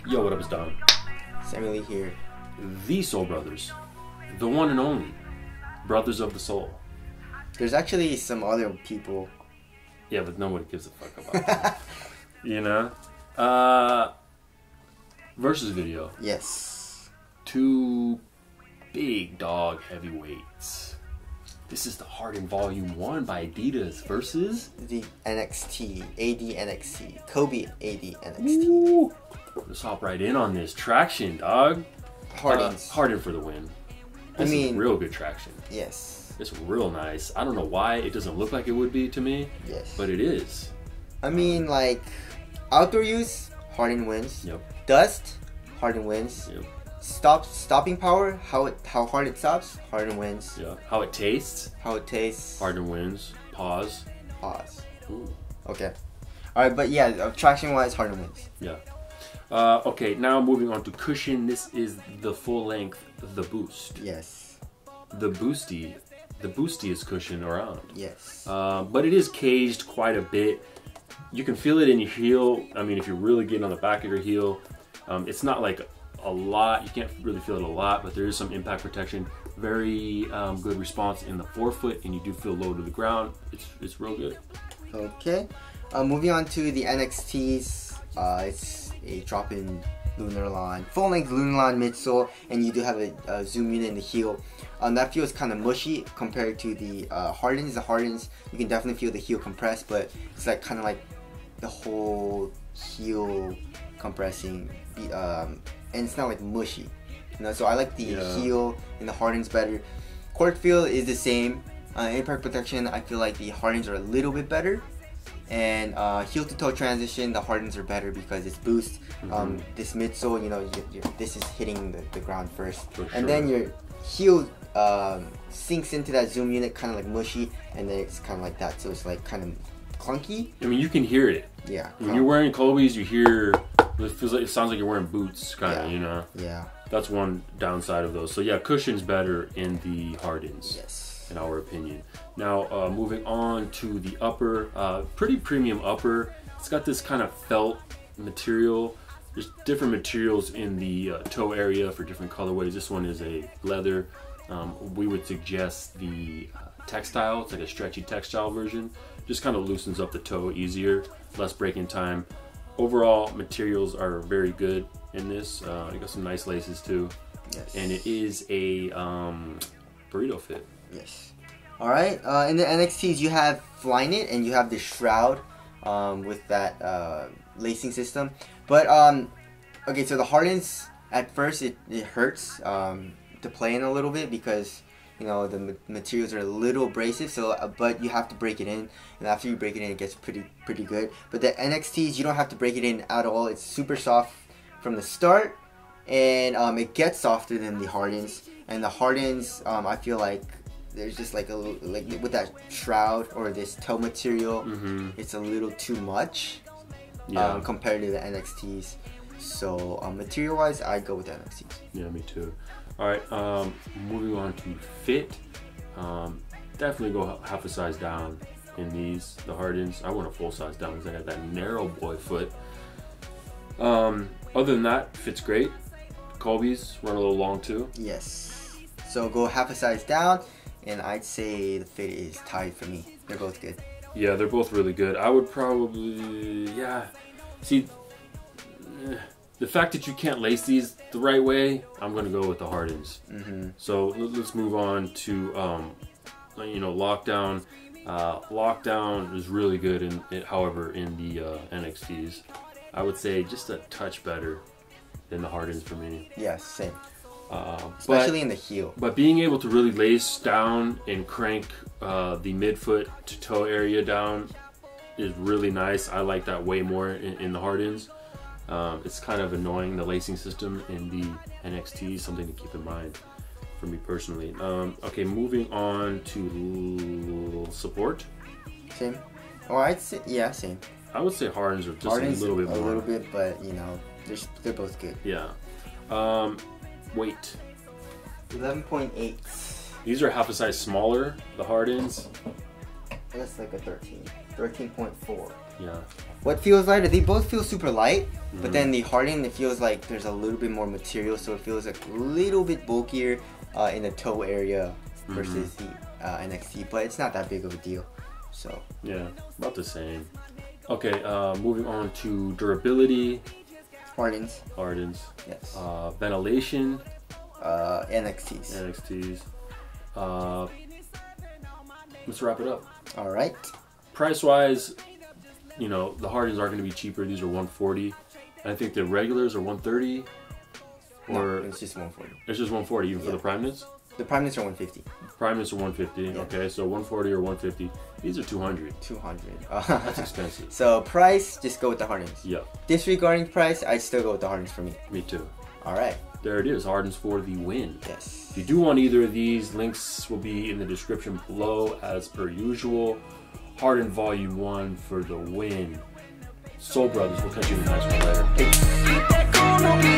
Yo, what up, it's Don. Samuel here. The Soul Brothers. The one and only. Brothers of the Soul. There's actually some other people. Yeah, but nobody gives a fuck about that. You know? Versus video. Yes. Two big dog heavyweights. This is the Harden Volume 1 by Adidas versus the NXT. AD NXT. Kobe AD NXT. Ooh. Let's hop right in on this. Traction, dog. Harden for the win. This is real good traction. Yes. It's real nice. I don't know why it doesn't look like it would be to me. Yes. But it is. I mean, like, outdoor use, Harden wins. Yep. Dust, Harden wins. Yep. Stopping power, how hard it stops, Harden wins. Yeah. How it tastes. Harden wins. Pause. Ooh. Okay. Alright, but yeah, traction wise, Harden wins. Yeah. Okay, now moving on to cushion. This is the full length, the Boost. Yes. The boostiest cushion around. Yes. But it is caged quite a bit. You can feel it in your heel. I mean, if you're really getting on the back of your heel, it's not like a lot. You can't really feel it a lot, but there is some impact protection. Very good response in the forefoot, and you do feel low to the ground. It's real good. Okay. Moving on to the NXTs. It's a drop-in lunar line, full-length lunar line midsole, and you do have a zoom unit in the heel. That feels kind of mushy compared to the Hardens. The Hardens, you can definitely feel the heel compressed, but it's like kind of like the whole heel compressing, and it's not like mushy. You know, so I like the heel in the Hardens better. Court feel is the same. Impact protection, I feel like the Hardens are a little bit better. And heel to toe transition, the Hardens are better because it's boost. This midsole, you know, this is hitting the ground first, and then your heel sinks into that zoom unit, kind of like mushy, and then it's kind of like that. So it's like kind of clunky. I mean, you can hear it. Yeah. When you're wearing Kobe's, you hear it sounds like you're wearing boots, kind of. You know. Yeah. That's one downside of those. So yeah, cushion's better in the Hardens. Yes. In our opinion. Now moving on to the upper, pretty premium upper. It's got this kind of felt material. There's different materials in the toe area for different colorways. This one is a leather. We would suggest the textile. It's like a stretchy textile version. Just kind of loosens up the toe easier, less break-in time. Overall, materials are very good in this. You got some nice laces too. Yes. And it is a burrito fit. Yes. Alright, in the NXTs you have Flyknit and you have the Shroud with that lacing system. But, okay, so the Hardens, at first it hurts to play in a little bit because, you know, the materials are a little abrasive, so but you have to break it in, and after you break it in it gets pretty good. But the NXTs, you don't have to break it in at all. It's super soft from the start, and it gets softer than the Hardens. And the Hardens, I feel like there's just like with that shroud or this toe material, it's a little too much compared to the NXTs. So material wise, I'd go with the NXTs. Yeah, me too. Alright, moving on to fit. Definitely go half a size down in these, the Hardens. I went a full size down because I got that narrow boy foot. Other than that, fit's great. Kobe's run a little long too. Yes. So go half a size down, and I'd say the fit is tied for me. They're both good. Yeah, they're both really good. I would probably, see, the fact that you can't lace these the right way, I'm going to go with the Hardens. So let's move on to, you know, Lockdown. Lockdown is really good, however, in the NXTs. I would say just a touch better than the Hardens for me. Yeah, same. Especially in the heel. But being able to really lace down and crank the midfoot to toe area down is really nice. I like that way more in the Hardens. It's kind of annoying, the lacing system in the NXT, something to keep in mind for me personally. Okay, moving on to support. Same. Oh, I'd say, yeah, same. I would say Hardens are just Hardens a little bit more. A little bit, but you know, they're both good. Yeah. Weight. 11.8. These are half a size smaller, the Hardens. that's like a 13. 13.4. Yeah. What feels lighter? They both feel super light, but then the Harden, it feels like there's a little bit more material, so it feels like a little bit bulkier in the toe area versus the NXT, but it's not that big of a deal. So yeah, about the same. Okay, moving on to durability. Hardens. Yes. Ventilation. NXTs. Let's wrap it up. All right. Price wise, you know, the Hardens are going to be cheaper. These are $140. I think the regulars are $130. Or no, it's just $140. It's just $140 even for the Prime Knits? The Prime Knits are $150. Prime Knits are $150. Yeah. Okay, so $140 or $150. These are $200. That's expensive. So price, just go with the Hardens. Yep. Disregarding price, I'd still go with the Hardens for me. Me too. All right. There it is. Hardens for the win. Yes. If you do want either of these, links will be in the description below as per usual. Harden Volume 1 for the win. Soul Brothers, we'll catch you in the next one later. Peace.